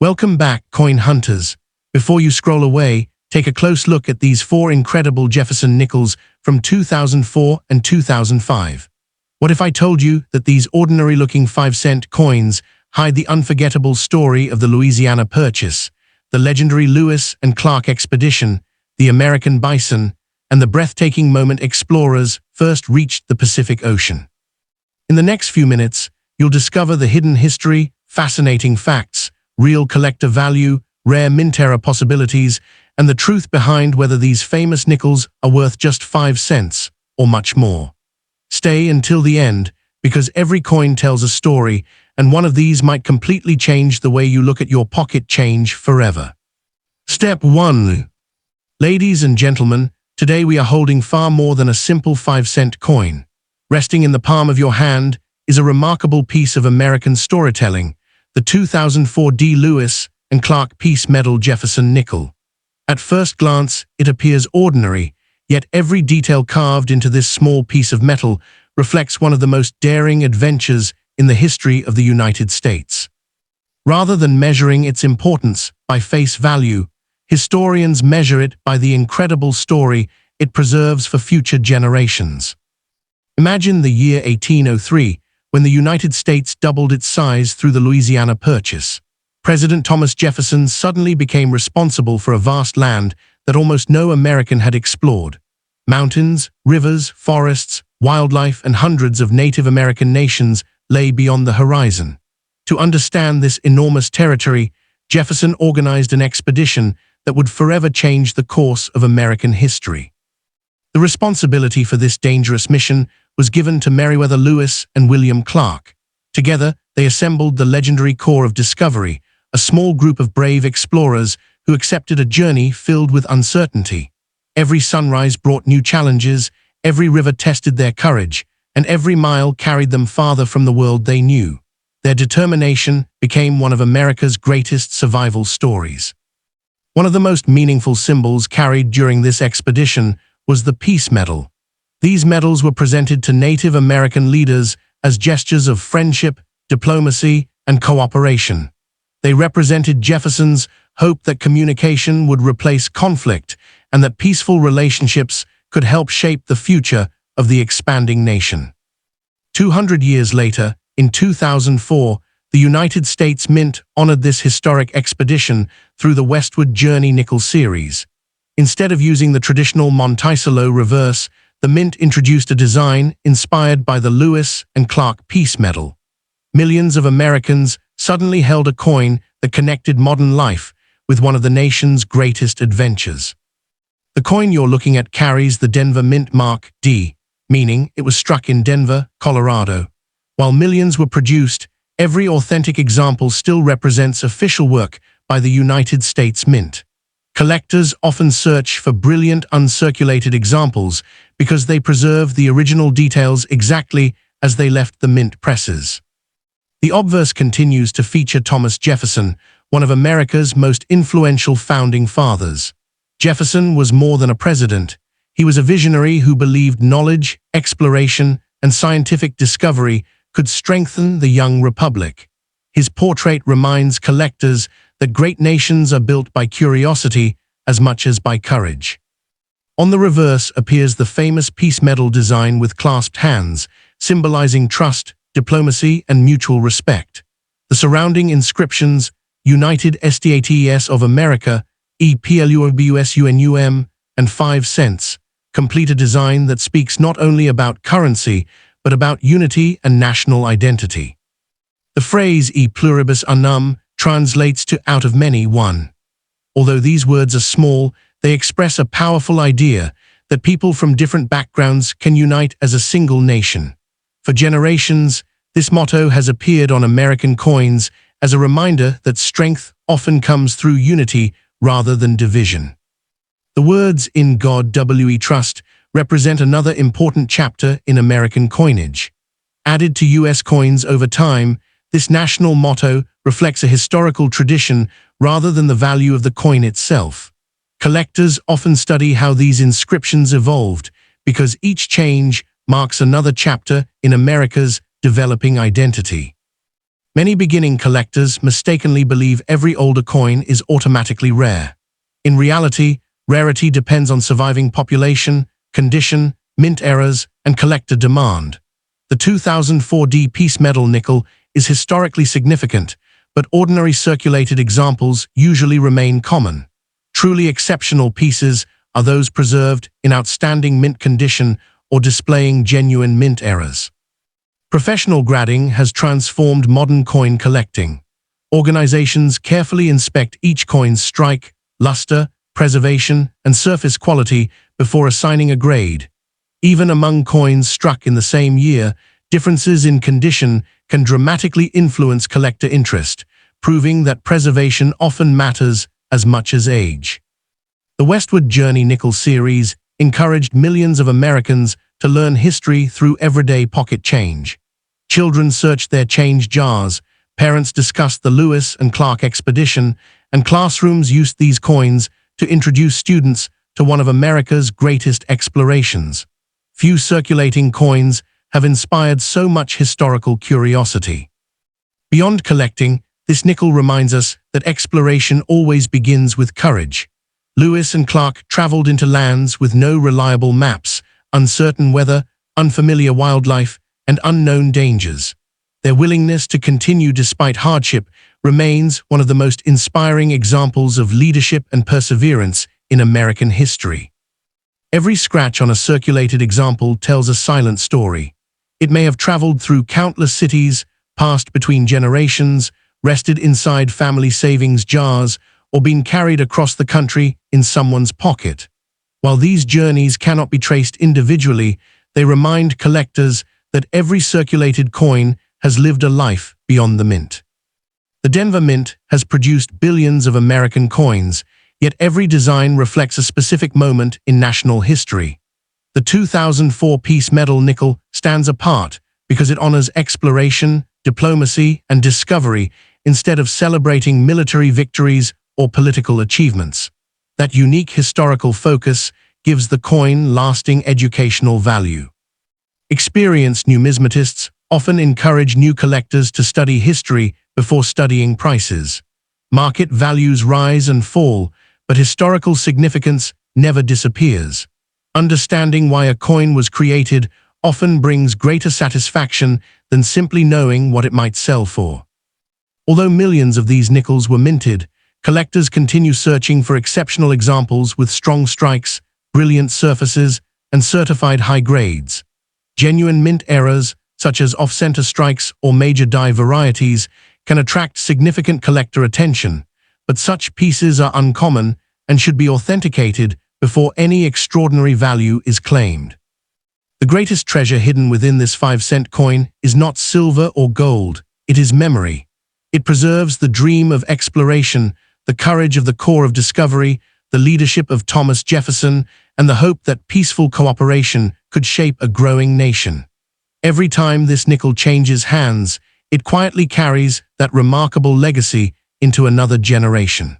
Welcome back, coin hunters. Before you scroll away, take a close look at these four incredible Jefferson nickels from 2004 and 2005. What if I told you that these ordinary-looking 5-cent coins hide the unforgettable story of the Louisiana Purchase, the legendary Lewis and Clark expedition, the American bison, and the breathtaking moment explorers first reached the Pacific Ocean? In the next few minutes, you'll discover the hidden history, fascinating facts, real collector value, rare mint era possibilities, and the truth behind whether these famous nickels are worth just 5 cents or much more. Stay until the end, because every coin tells a story, and one of these might completely change the way you look at your pocket change forever. Step 1. Ladies and gentlemen, today we are holding far more than a simple 5-cent coin. Resting in the palm of your hand is a remarkable piece of American storytelling, the 2004 D. Lewis and Clark Peace Medal Jefferson nickel. At first glance, it appears ordinary, yet every detail carved into this small piece of metal reflects one of the most daring adventures in the history of the United States. Rather than measuring its importance by face value, historians measure it by the incredible story it preserves for future generations. Imagine the year 1803, when the United States doubled its size through the Louisiana Purchase. President Thomas Jefferson suddenly became responsible for a vast land that almost no American had explored. Mountains, rivers, forests, wildlife, and hundreds of Native American nations lay beyond the horizon. To understand this enormous territory, Jefferson organized an expedition that would forever change the course of American history. The responsibility for this dangerous mission was given to Meriwether Lewis and William Clark. Together, they assembled the legendary Corps of Discovery, a small group of brave explorers who accepted a journey filled with uncertainty. Every sunrise brought new challenges, every river tested their courage, and every mile carried them farther from the world they knew. Their determination became one of America's greatest survival stories. One of the most meaningful symbols carried during this expedition was the Peace Medal. These medals were presented to Native American leaders as gestures of friendship, diplomacy, and cooperation. They represented Jefferson's hope that communication would replace conflict and that peaceful relationships could help shape the future of the expanding nation. 200 years later, in 2004, the United States Mint honored this historic expedition through the Westward Journey Nickel series. Instead of using the traditional Monticello reverse, the Mint introduced a design inspired by the Lewis and Clark Peace Medal. Millions of Americans suddenly held a coin that connected modern life with one of the nation's greatest adventures. The coin you're looking at carries the Denver Mint mark D, meaning it was struck in Denver, Colorado. While millions were produced, every authentic example still represents official work by the United States Mint. Collectors often search for brilliant uncirculated examples because they preserve the original details exactly as they left the mint presses. The obverse continues to feature Thomas Jefferson, one of America's most influential founding fathers. Jefferson was more than a president. He was a visionary who believed knowledge, exploration, and scientific discovery could strengthen the young republic. His portrait reminds collectors that great nations are built by curiosity as much as by courage. On the reverse appears the famous Peace Medal design with clasped hands, symbolizing trust, diplomacy, and mutual respect. The surrounding inscriptions, United States of America, EPLUBUSUNUM, and 5 cents, complete a design that speaks not only about currency, but about unity and national identity. The phrase E pluribus unum translates to out of many, one. Although these words are small, they express a powerful idea that people from different backgrounds can unite as a single nation. For generations, this motto has appeared on American coins as a reminder that strength often comes through unity rather than division. The words "In God We Trust" represent another important chapter in American coinage. Added to U.S. coins over time, this national motto reflects a historical tradition rather than the value of the coin itself. Collectors often study how these inscriptions evolved because each change marks another chapter in America's developing identity. Many beginning collectors mistakenly believe every older coin is automatically rare. In reality, rarity depends on surviving population, condition, mint errors, and collector demand. The 2004 piece metal nickel is historically significant, but ordinary circulated examples usually remain common. Truly exceptional pieces are those preserved in outstanding mint condition or displaying genuine mint errors. Professional grading has transformed modern coin collecting. Organizations carefully inspect each coin's strike, luster, preservation, and surface quality before assigning a grade. Even among coins struck in the same year, differences in condition can dramatically influence collector interest, proving that preservation often matters as much as age. The Westward Journey nickel series encouraged millions of Americans to learn history through everyday pocket change. Children searched their change jars, parents discussed the Lewis and Clark expedition, and classrooms used these coins to introduce students to one of America's greatest explorations. Few circulating coins have inspired so much historical curiosity. Beyond collecting, this nickel reminds us that exploration always begins with courage. Lewis and Clark traveled into lands with no reliable maps, uncertain weather, unfamiliar wildlife, and unknown dangers. Their willingness to continue despite hardship remains one of the most inspiring examples of leadership and perseverance in American history. Every scratch on a circulated example tells a silent story. It may have traveled through countless cities, passed between generations, rested inside family savings jars, or been carried across the country in someone's pocket. While these journeys cannot be traced individually, they remind collectors that every circulated coin has lived a life beyond the mint. The Denver Mint has produced billions of American coins, yet every design reflects a specific moment in national history. The 2004 piece metal nickel stands apart because it honors exploration, diplomacy, and discovery instead of celebrating military victories or political achievements. That unique historical focus gives the coin lasting educational value. Experienced numismatists often encourage new collectors to study history before studying prices. Market values rise and fall, but historical significance never disappears. Understanding why a coin was created often brings greater satisfaction than simply knowing what it might sell for. Although millions of these nickels were minted, collectors continue searching for exceptional examples with strong strikes, brilliant surfaces, and certified high grades. Genuine mint errors, such as off-center strikes or major die varieties, can attract significant collector attention, but such pieces are uncommon and should be authenticated before any extraordinary value is claimed. The greatest treasure hidden within this 5-cent coin is not silver or gold, it is memory. It preserves the dream of exploration, the courage of the Corps of Discovery, the leadership of Thomas Jefferson, and the hope that peaceful cooperation could shape a growing nation. Every time this nickel changes hands, it quietly carries that remarkable legacy into another generation.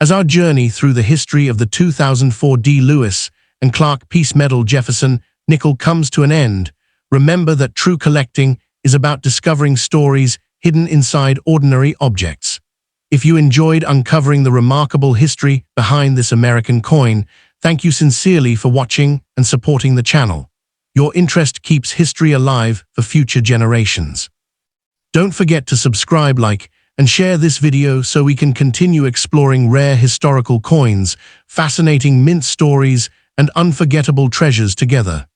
As our journey through the history of the 2004 Lewis and Clark piece metal Jefferson nickel comes to an end, remember that true collecting is about discovering stories hidden inside ordinary objects. If you enjoyed uncovering the remarkable history behind this American coin, thank you sincerely for watching and supporting the channel. Your interest keeps history alive for future generations. Don't forget to subscribe, like, and share this video so we can continue exploring rare historical coins, fascinating mint stories, and unforgettable treasures together.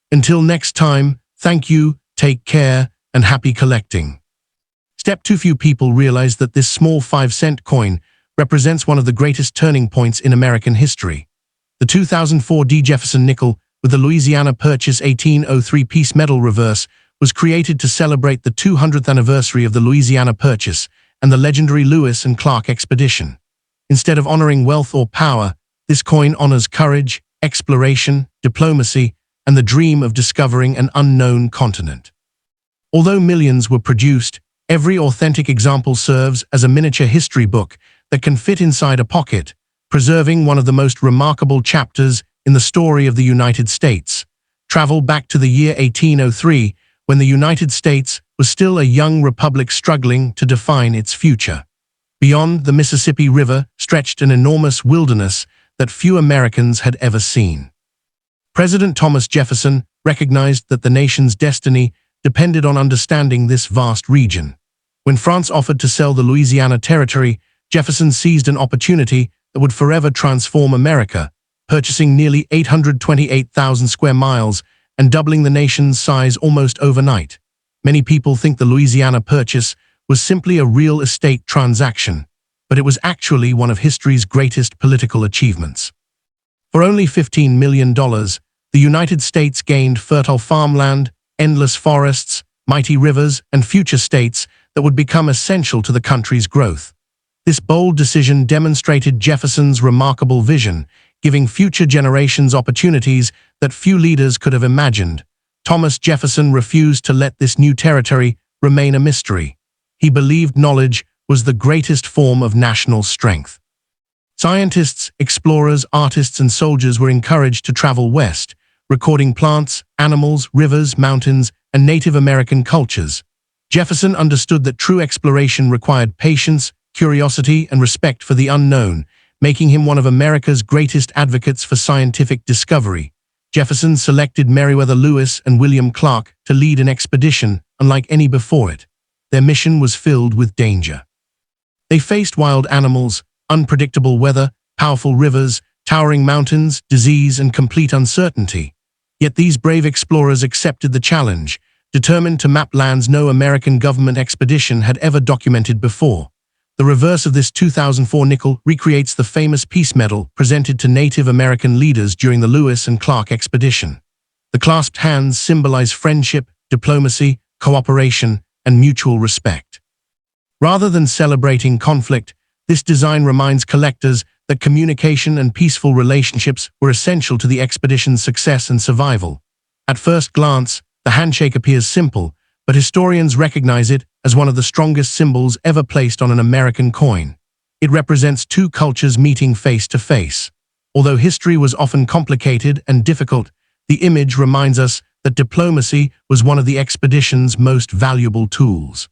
Until next time, thank you, take care, and happy collecting. Too few people realize that this small 5-cent coin represents one of the greatest turning points in American history. The 2004 Jefferson nickel with the Louisiana Purchase 1803 piece metal reverse was created to celebrate the 200th anniversary of the Louisiana Purchase and the legendary Lewis and Clark expedition. Instead of honoring wealth or power, this coin honors courage, exploration, diplomacy, and the dream of discovering an unknown continent. Although millions were produced, every authentic example serves as a miniature history book that can fit inside a pocket, preserving one of the most remarkable chapters in the story of the United States. Travel back to the year 1803, when the United States was still a young republic struggling to define its future. Beyond the Mississippi River stretched an enormous wilderness that few Americans had ever seen. President Thomas Jefferson recognized that the nation's destiny depended on understanding this vast region. When France offered to sell the Louisiana Territory, Jefferson seized an opportunity that would forever transform America, purchasing nearly 828,000 square miles and doubling the nation's size almost overnight. Many people think the Louisiana Purchase was simply a real estate transaction, but it was actually one of history's greatest political achievements. For only $15 million, the United States gained fertile farmland, endless forests, mighty rivers, and future states that would become essential to the country's growth. This bold decision demonstrated Jefferson's remarkable vision, giving future generations opportunities that few leaders could have imagined. Thomas Jefferson refused to let this new territory remain a mystery. He believed knowledge was the greatest form of national strength. Scientists, explorers, artists, and soldiers were encouraged to travel west, recording plants, animals, rivers, mountains, and Native American cultures. Jefferson understood that true exploration required patience, curiosity, and respect for the unknown, making him one of America's greatest advocates for scientific discovery. Jefferson selected Meriwether Lewis and William Clark to lead an expedition unlike any before it. Their mission was filled with danger. They faced wild animals, unpredictable weather, powerful rivers, towering mountains, disease, and complete uncertainty. Yet these brave explorers accepted the challenge, determined to map lands no American government expedition had ever documented before. The reverse of this 2004 nickel recreates the famous peace medal presented to Native American leaders during the Lewis and Clark expedition. The clasped hands symbolize friendship, diplomacy, cooperation, and mutual respect. Rather than celebrating conflict, this design reminds collectors that communication and peaceful relationships were essential to the expedition's success and survival. At first glance, the handshake appears simple, but historians recognize it as one of the strongest symbols ever placed on an American coin. It represents two cultures meeting face to face. Although history was often complicated and difficult, the image reminds us that diplomacy was one of the expedition's most valuable tools.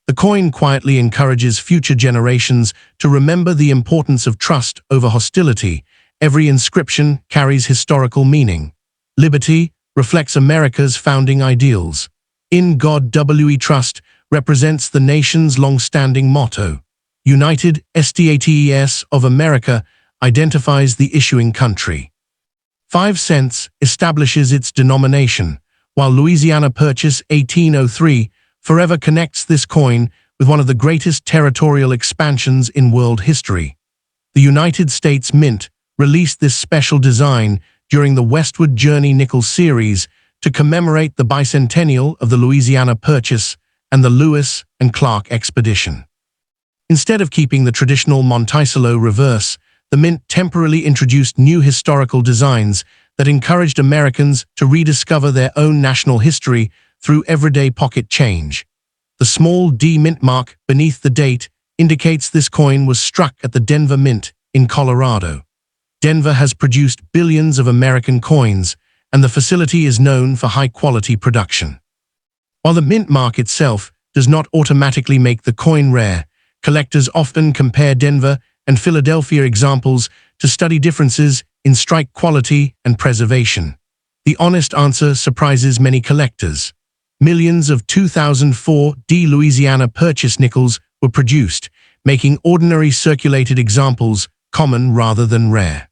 The coin quietly encourages future generations to remember the importance of trust over hostility. Every inscription carries historical meaning. Liberty reflects America's founding ideals. In God We Trust represents the nation's long-standing motto. United States of America identifies the issuing country. 5 cents establishes its denomination, while Louisiana Purchase 1803 forever connects this coin with one of the greatest territorial expansions in world history. The United States Mint released this special design during the Westward Journey nickel series to commemorate the bicentennial of the Louisiana Purchase and the Lewis and Clark expedition. Instead of keeping the traditional Monticello reverse, the Mint temporarily introduced new historical designs that encouraged Americans to rediscover their own national history through everyday pocket change. The small D mint mark beneath the date indicates this coin was struck at the Denver Mint in Colorado. Denver has produced billions of American coins, and the facility is known for high-quality production. While the mint mark itself does not automatically make the coin rare, collectors often compare Denver and Philadelphia examples to study differences in strike quality and preservation. The honest answer surprises many collectors. Millions of 2004 D Louisiana Purchase nickels were produced, making ordinary circulated examples common rather than rare.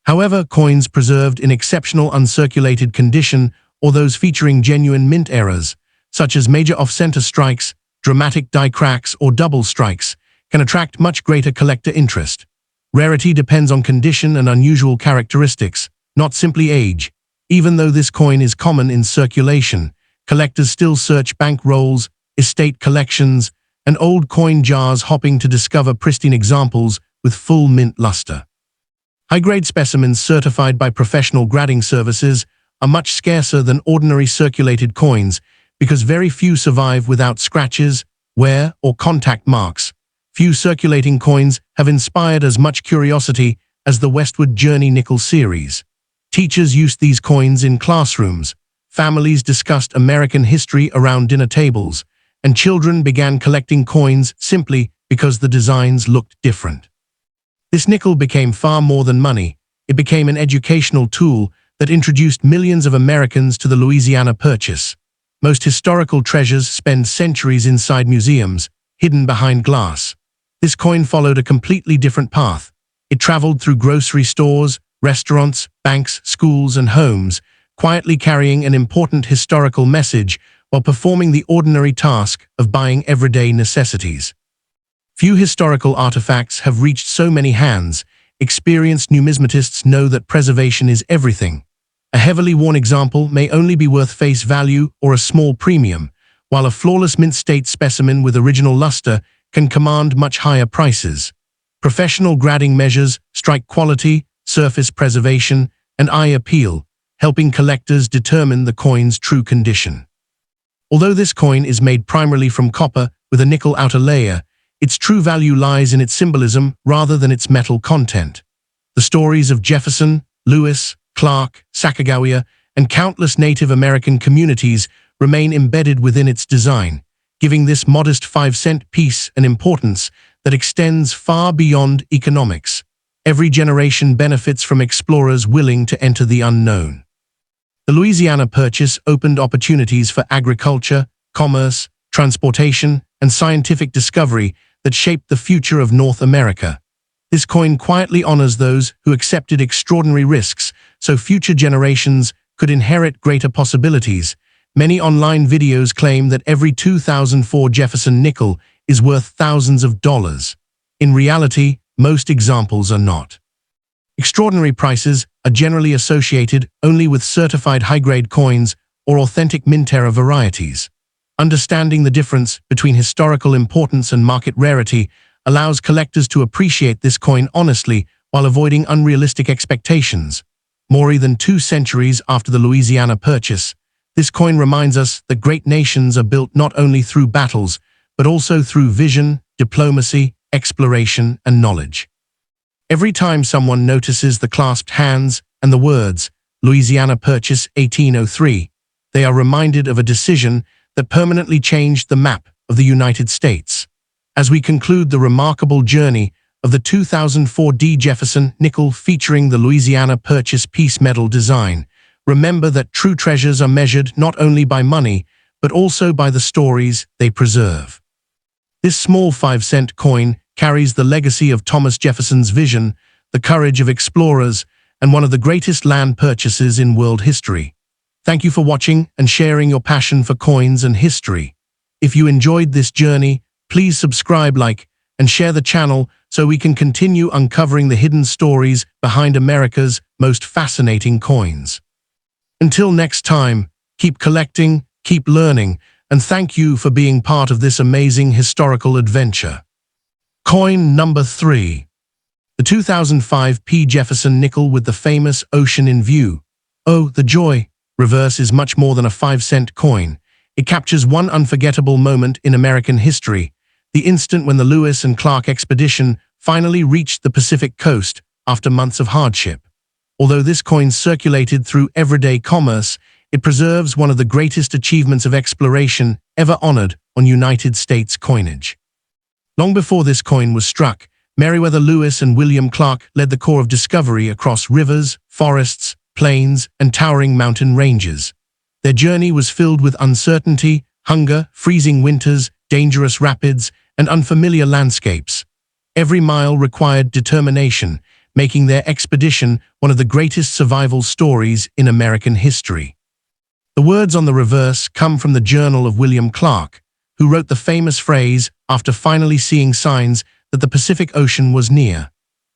However, coins preserved in exceptional uncirculated condition or those featuring genuine mint errors, such as major off-center strikes, dramatic die cracks, or double strikes, can attract much greater collector interest. Rarity depends on condition and unusual characteristics, not simply age. Even though this coin is common in circulation, collectors still search bank rolls, estate collections, and old coin jars hoping to discover pristine examples with full mint luster. High-grade specimens certified by professional grading services are much scarcer than ordinary circulated coins because very few survive without scratches, wear, or contact marks. Few circulating coins have inspired as much curiosity as the Westward Journey nickel series. Teachers used these coins in classrooms, families discussed American history around dinner tables, and children began collecting coins simply because the designs looked different. This nickel became far more than money. It became an educational tool that introduced millions of Americans to the Louisiana Purchase. Most historical treasures spend centuries inside museums, hidden behind glass. This coin followed a completely different path. It traveled through grocery stores, restaurants, banks, schools, and homes, quietly carrying an important historical message while performing the ordinary task of buying everyday necessities. Few historical artifacts have reached so many hands. Experienced numismatists know that preservation is everything. A heavily worn example may only be worth face value or a small premium, while a flawless mint-state specimen with original luster can command much higher prices. Professional grading measures strike quality, surface preservation, and eye appeal, helping collectors determine the coin's true condition. Although this coin is made primarily from copper with a nickel outer layer, its true value lies in its symbolism rather than its metal content. The stories of Jefferson, Lewis, Clark, Sacagawea, and countless Native American communities remain embedded within its design, giving this modest 5-cent piece an importance that extends far beyond economics. Every generation benefits from explorers willing to enter the unknown. The Louisiana Purchase opened opportunities for agriculture, commerce, transportation, and scientific discovery that shaped the future of North America. This coin quietly honors those who accepted extraordinary risks so future generations could inherit greater possibilities. Many online videos claim that every 2004 Jefferson nickel is worth thousands of dollars. In reality, most examples are not. Extraordinary prices are generally associated only with certified high-grade coins or authentic mint-era varieties. Understanding the difference between historical importance and market rarity allows collectors to appreciate this coin honestly while avoiding unrealistic expectations. More than 2 centuries after the Louisiana Purchase, this coin reminds us that great nations are built not only through battles, but also through vision, diplomacy, exploration, and knowledge. Every time someone notices the clasped hands and the words, Louisiana Purchase 1803, they are reminded of a decision that permanently changed the map of the United States. As we conclude the remarkable journey of the 2004 D. Jefferson nickel featuring the Louisiana Purchase piece medal design, remember that true treasures are measured not only by money, but also by the stories they preserve. This small 5-cent coin carries the legacy of Thomas Jefferson's vision, the courage of explorers, and one of the greatest land purchases in world history. Thank you for watching and sharing your passion for coins and history. If you enjoyed this journey, please subscribe, like, and share the channel so we can continue uncovering the hidden stories behind America's most fascinating coins. Until next time, keep collecting, keep learning, and thank you for being part of this amazing historical adventure. Coin number 3. The 2005 P. Jefferson nickel with the famous ocean in view. Oh, the joy! Reverse is much more than a 5-cent coin. It captures one unforgettable moment in American history, the instant when the Lewis and Clark expedition finally reached the Pacific coast after months of hardship. Although this coin circulated through everyday commerce, it preserves one of the greatest achievements of exploration ever honored on United States coinage. Long before this coin was struck, Meriwether Lewis and William Clark led the corps of discovery across rivers, forests, plains, and towering mountain ranges. Their journey was filled with uncertainty, hunger, freezing winters, dangerous rapids, and unfamiliar landscapes. Every mile required determination, making their expedition one of the greatest survival stories in American history. The words on the reverse come from the journal of William Clark, who wrote the famous phrase after finally seeing signs that the Pacific Ocean was near.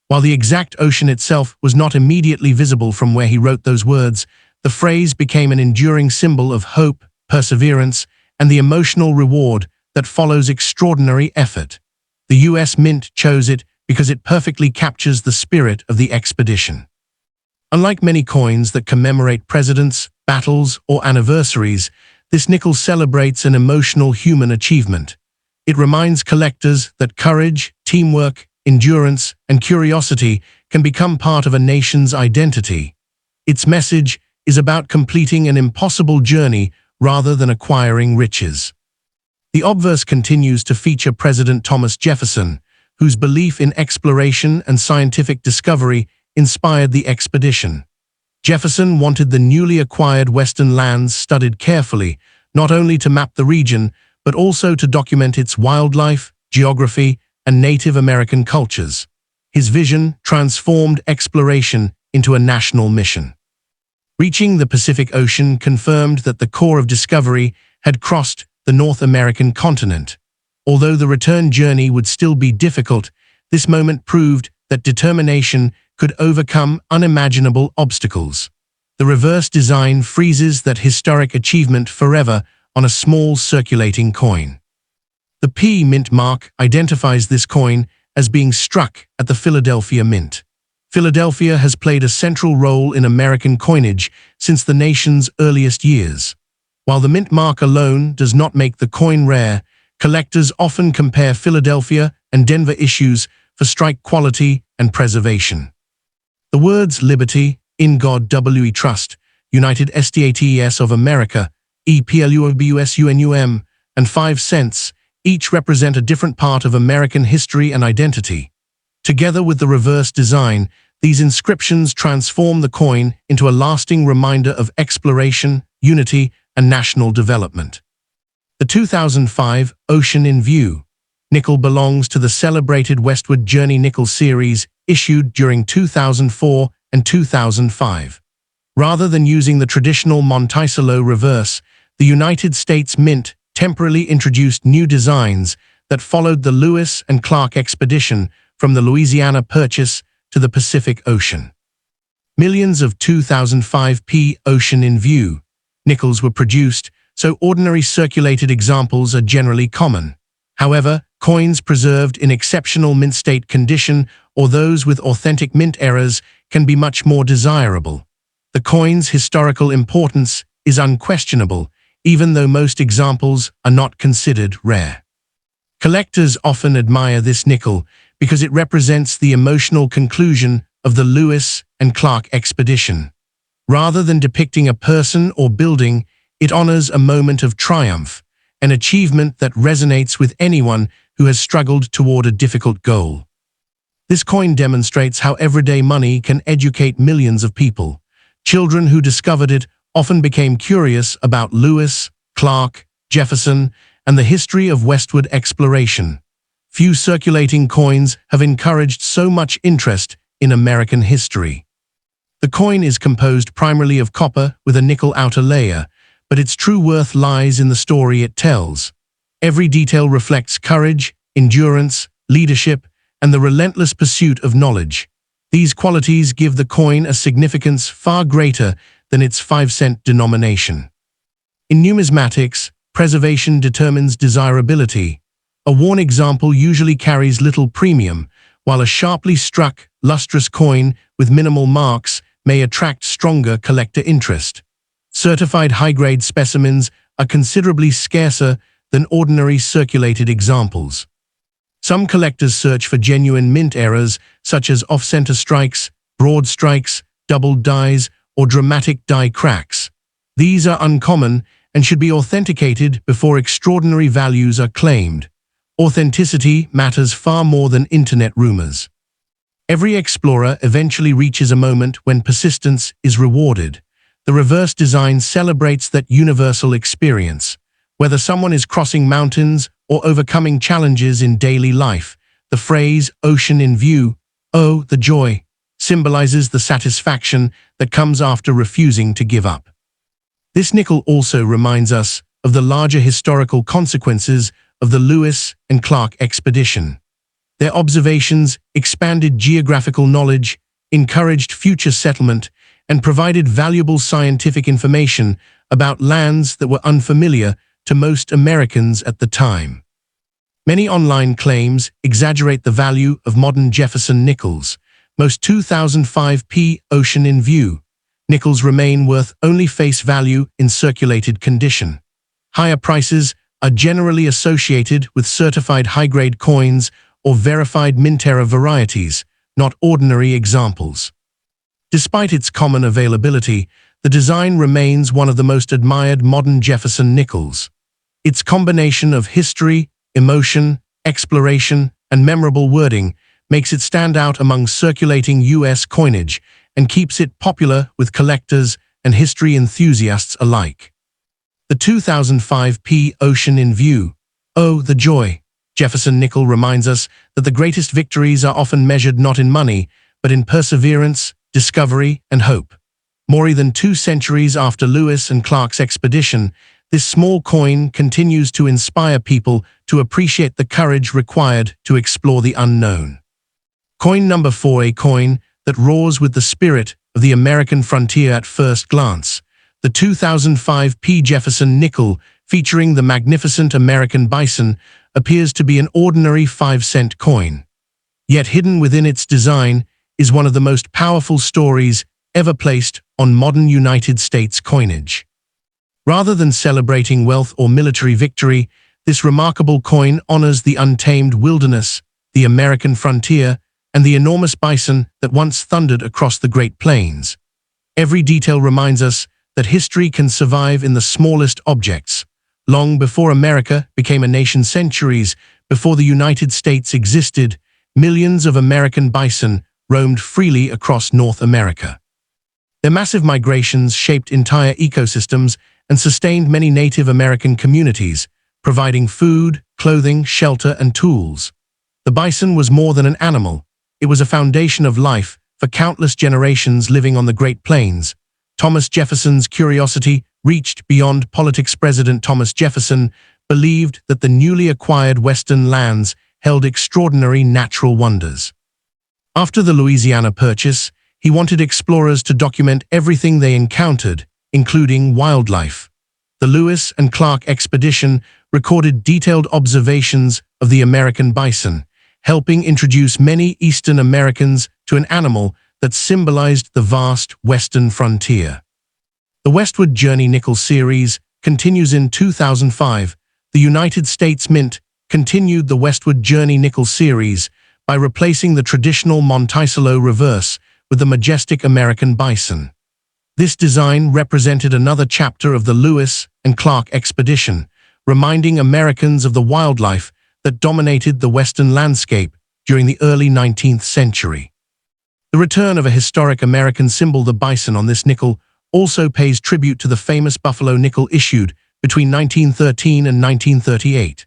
While the exact ocean itself was not immediately visible from where he wrote those words, the phrase became an enduring symbol of hope, perseverance, and the emotional reward that follows extraordinary effort. The U.S. Mint chose it because it perfectly captures the spirit of the expedition. Unlike many coins that commemorate presidents, battles, or anniversaries, this nickel celebrates an emotional human achievement. It reminds collectors that courage, teamwork, endurance, and curiosity can become part of a nation's identity. Its message, is about completing an impossible journey rather than acquiring riches. The obverse continues to feature President Thomas Jefferson, whose belief in exploration and scientific discovery inspired the expedition. Jefferson wanted the newly acquired western lands studied carefully, not only to map the region, but also to document its wildlife, geography, and Native American cultures. His vision transformed exploration into a national mission. Reaching the Pacific Ocean confirmed that the core of discovery had crossed the North American continent. Although the return journey would still be difficult, this moment proved that determination could overcome unimaginable obstacles. The reverse design freezes that historic achievement forever on a small circulating coin. The P mint mark identifies this coin as being struck at the Philadelphia Mint. Philadelphia has played a central role in American coinage since the nation's earliest years. While the mint mark alone does not make the coin rare, collectors often compare Philadelphia and Denver issues for strike quality and preservation. The words Liberty, In God We Trust, United States of America, EPLUBUSUNUM, and 5 cents each represent a different part of American history and identity. Together with the reverse design, these inscriptions transform the coin into a lasting reminder of exploration, unity, and national development. The 2005 Ocean in View nickel belongs to the celebrated Westward Journey nickel series issued during 2004 and 2005. Rather than using the traditional Monticello reverse, the United States Mint temporarily introduced new designs that followed the Lewis and Clark expedition from the Louisiana Purchase to the Pacific Ocean. Millions of 2005 P Ocean in View nickels were produced, so ordinary circulated examples are generally common. However, coins preserved in exceptional mint state condition or those with authentic mint errors can be much more desirable. The coin's historical importance is unquestionable, even though most examples are not considered rare. Collectors often admire this nickel because it represents the emotional conclusion of the Lewis and Clark expedition. Rather than depicting a person or building, it honors a moment of triumph, an achievement that resonates with anyone who has struggled toward a difficult goal. This coin demonstrates how everyday money can educate millions of people. Children who discovered it often became curious about Lewis, Clark, Jefferson, and the history of westward exploration. Few circulating coins have encouraged so much interest in American history. The coin is composed primarily of copper with a nickel outer layer, but its true worth lies in the story it tells. Every detail reflects courage, endurance, leadership, and the relentless pursuit of knowledge. These qualities give the coin a significance far greater than its 5-cent denomination. In numismatics, preservation determines desirability. A worn example usually carries little premium, while a sharply struck, lustrous coin with minimal marks may attract stronger collector interest. Certified high-grade specimens are considerably scarcer than ordinary circulated examples. Some collectors search for genuine mint errors such as off-center strikes, broad strikes, doubled dies, or dramatic die cracks. These are uncommon and should be authenticated before extraordinary values are claimed. Authenticity matters far more than internet rumors. Every explorer eventually reaches a moment when persistence is rewarded. The reverse design celebrates that universal experience. Whether someone is crossing mountains or overcoming challenges in daily life, the phrase "ocean in view," oh, the joy, symbolizes the satisfaction that comes after refusing to give up. This nickel also reminds us of the larger historical consequences of the Lewis and Clark expedition. Their observations expanded geographical knowledge, encouraged future settlement, and provided valuable scientific information about lands that were unfamiliar to most Americans at the time. Many online claims exaggerate the value of modern Jefferson nickels. Most 2005 P Ocean in View nickels remain worth only face value in circulated condition. Higher prices are generally associated with certified high-grade coins or verified mint error varieties, not ordinary examples. Despite its common availability, the design remains one of the most admired modern Jefferson nickels. Its combination of history, emotion, exploration, and memorable wording makes it stand out among circulating U.S. coinage and keeps it popular with collectors and history enthusiasts alike. The 2005 P Ocean in View. Oh, the joy! Jefferson nickel reminds us that the greatest victories are often measured not in money, but in perseverance, discovery, and hope. More than 2 centuries after Lewis and Clark's expedition, this small coin continues to inspire people to appreciate the courage required to explore the unknown. Coin number 4, a coin that roars with the spirit of the American frontier at first glance. The 2005 P. Jefferson nickel, featuring the magnificent American bison, appears to be an ordinary 5-cent coin. Yet hidden within its design is one of the most powerful stories ever placed on modern United States coinage. Rather than celebrating wealth or military victory, this remarkable coin honors the untamed wilderness, the American frontier, and the enormous bison that once thundered across the Great Plains. Every detail reminds us that history can survive in the smallest objects. Long before America became a nation, centuries before the United States existed, millions of American bison roamed freely across North America. Their massive migrations shaped entire ecosystems and sustained many Native American communities, providing food, clothing, shelter, and tools. The bison was more than an animal. It was a foundation of life for countless generations living on the Great Plains. Thomas Jefferson's curiosity reached beyond politics. President Thomas Jefferson believed that the newly acquired Western lands held extraordinary natural wonders. After the Louisiana Purchase, he wanted explorers to document everything they encountered, including wildlife. The Lewis and Clark expedition recorded detailed observations of the American bison, helping introduce many Eastern Americans to an animal that symbolized the vast Western frontier. The Westward Journey nickel series continues in 2005. The United States Mint continued the Westward Journey nickel series by replacing the traditional Monticello reverse with the majestic American bison. This design represented another chapter of the Lewis and Clark expedition, reminding Americans of the wildlife that dominated the Western landscape during the early 19th century. The return of a historic American symbol, the bison, on this nickel also pays tribute to the famous buffalo nickel issued between 1913 and 1938.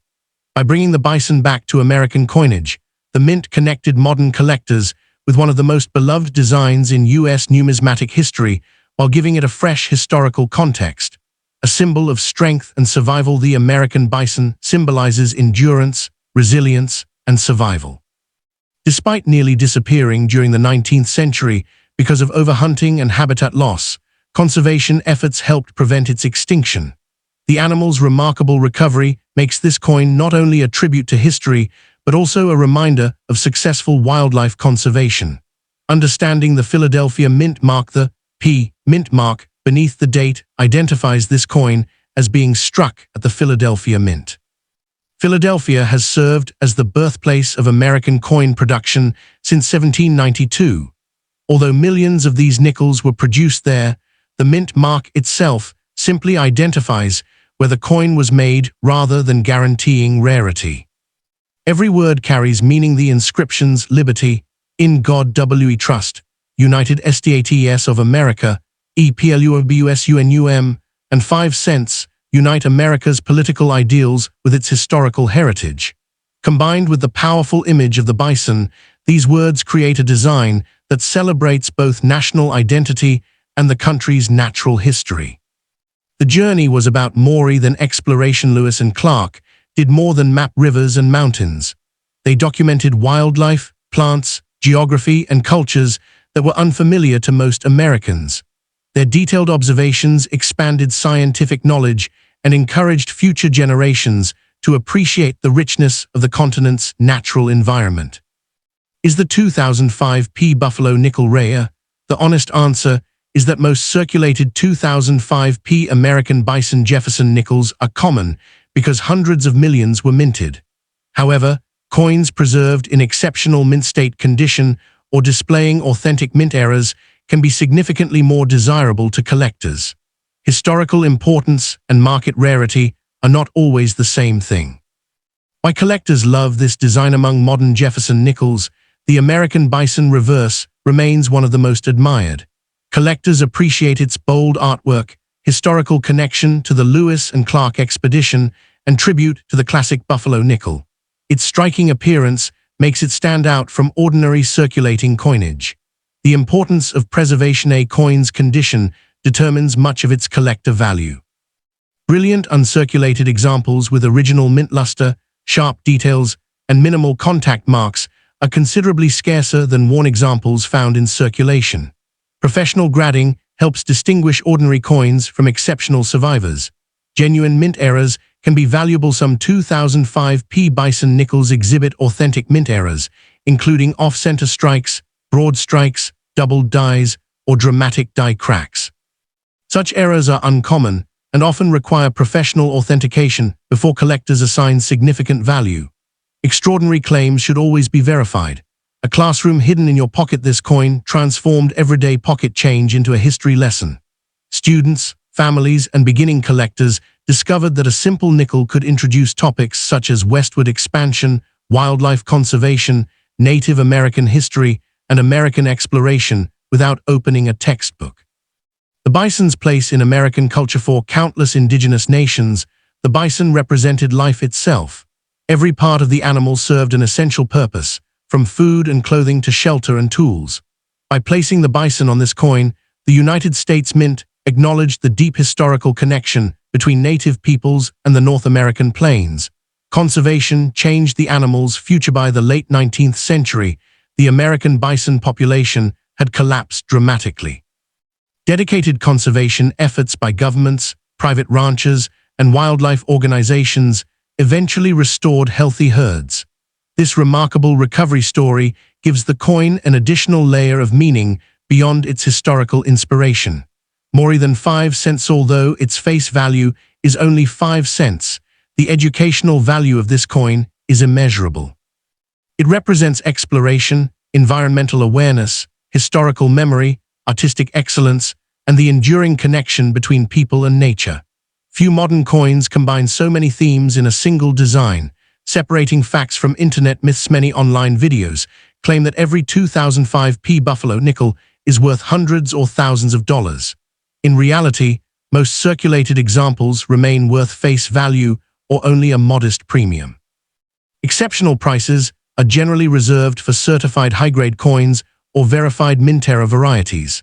By bringing the bison back to American coinage, the Mint connected modern collectors with one of the most beloved designs in U.S. numismatic history while giving it a fresh historical context. A symbol of strength and survival, the American bison symbolizes endurance, resilience, and survival. Despite nearly disappearing during the 19th century because of overhunting and habitat loss, conservation efforts helped prevent its extinction. The animal's remarkable recovery makes this coin not only a tribute to history, but also a reminder of successful wildlife conservation. Understanding the Philadelphia Mint mark, the P Mint mark beneath the date identifies this coin as being struck at the Philadelphia Mint. Philadelphia has served as the birthplace of American coin production since 1792. Although millions of these nickels were produced there, the Mint mark itself simply identifies where the coin was made rather than guaranteeing rarity. Every word carries meaning. The inscriptions "Liberty," "In God We Trust," "United States of America," "EPLUBUSUNUM," and 5 cents unite America's political ideals with its historical heritage. Combined with the powerful image of the bison, these words create a design that celebrates both national identity and the country's natural history. The journey was about more than exploration. Lewis and Clark did more than map rivers and mountains. They documented wildlife, plants, geography, and cultures that were unfamiliar to most Americans. Their detailed observations expanded scientific knowledge and encouraged future generations to appreciate the richness of the continent's natural environment. Is the 2005 P Buffalo nickel rare? The honest answer is that most circulated 2005 P American Bison Jefferson nickels are common because hundreds of millions were minted. However, coins preserved in exceptional mint state condition or displaying authentic mint errors can be significantly more desirable to collectors. Historical importance and market rarity are not always the same thing. Why collectors love this design? Among modern Jefferson nickels, the American bison reverse remains one of the most admired. Collectors appreciate its bold artwork, historical connection to the Lewis and Clark expedition, and tribute to the classic buffalo nickel. Its striking appearance makes it stand out from ordinary circulating coinage. The importance of preservation. A coin's condition determines much of its collector value. Brilliant uncirculated examples with original mint luster, sharp details, and minimal contact marks are considerably scarcer than worn examples found in circulation. Professional grading helps distinguish ordinary coins from exceptional survivors. Genuine mint errors can be valuable. Some 2005 bison nickels exhibit authentic mint errors, including off-center strikes, broad strikes, doubled dies, or dramatic die cracks. Such errors are uncommon and often require professional authentication before collectors assign significant value. Extraordinary claims should always be verified. A classroom hidden in your pocket. This coin transformed everyday pocket change into a history lesson. Students, families, and beginning collectors discovered that a simple nickel could introduce topics such as westward expansion, wildlife conservation, Native American history, and American exploration without opening a textbook. The bison's place in American culture. For countless indigenous nations, the bison represented life itself. Every part of the animal served an essential purpose, from food and clothing to shelter and tools. By placing the bison on this coin, the United States Mint acknowledged the deep historical connection between native peoples and the North American plains. Conservation changed the animal's future. By the late 19th century, the American bison population had collapsed dramatically. Dedicated conservation efforts by governments, private ranchers, and wildlife organizations eventually restored healthy herds. This remarkable recovery story gives the coin an additional layer of meaning beyond its historical inspiration. More than 5 cents. Although its face value is only 5 cents, the educational value of this coin is immeasurable. It represents exploration, environmental awareness, historical memory, artistic excellence, and the enduring connection between people and nature. Few modern coins combine so many themes in a single design, separating facts from internet myths. Many online videos claim that every 2005 buffalo nickel is worth hundreds or thousands of dollars. In reality, most circulated examples remain worth face value or only a modest premium. Exceptional prices are generally reserved for certified high-grade coins or verified mint error varieties.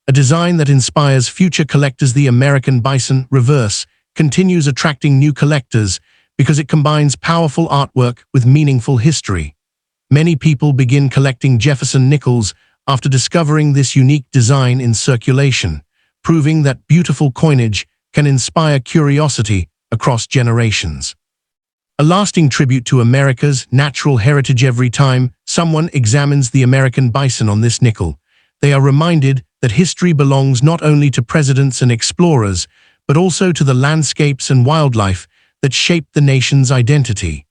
A design that inspires future collectors. The American bison reverse continues attracting new collectors because it combines powerful artwork with meaningful history. Many people begin collecting Jefferson nickels after discovering this unique design in circulation, proving that beautiful coinage can inspire curiosity across generations. A lasting tribute to America's natural heritage. Every time someone examines the American bison on this nickel, they are reminded that history belongs not only to presidents and explorers, but also to the landscapes and wildlife that shaped the nation's identity.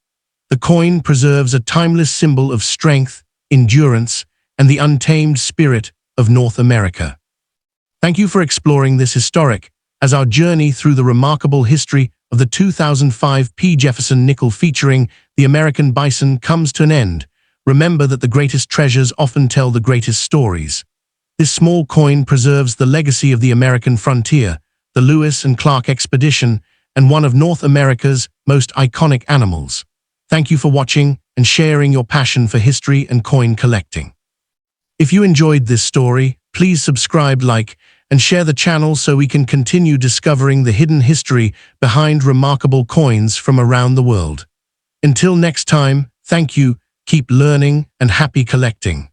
The coin preserves a timeless symbol of strength, endurance, and the untamed spirit of North America. Thank you for exploring this historic as our journey through the remarkable history of the 2005 Jefferson nickel featuring the American bison comes to an end. Remember that the greatest treasures often tell the greatest stories. This small coin preserves the legacy of the American frontier, the Lewis and Clark expedition, and one of North America's most iconic animals. Thank you for watching and sharing your passion for history and coin collecting. If you enjoyed this story, please subscribe, like, and share the channel so we can continue discovering the hidden history behind remarkable coins from around the world. Until next time, thank you, keep learning, and happy collecting.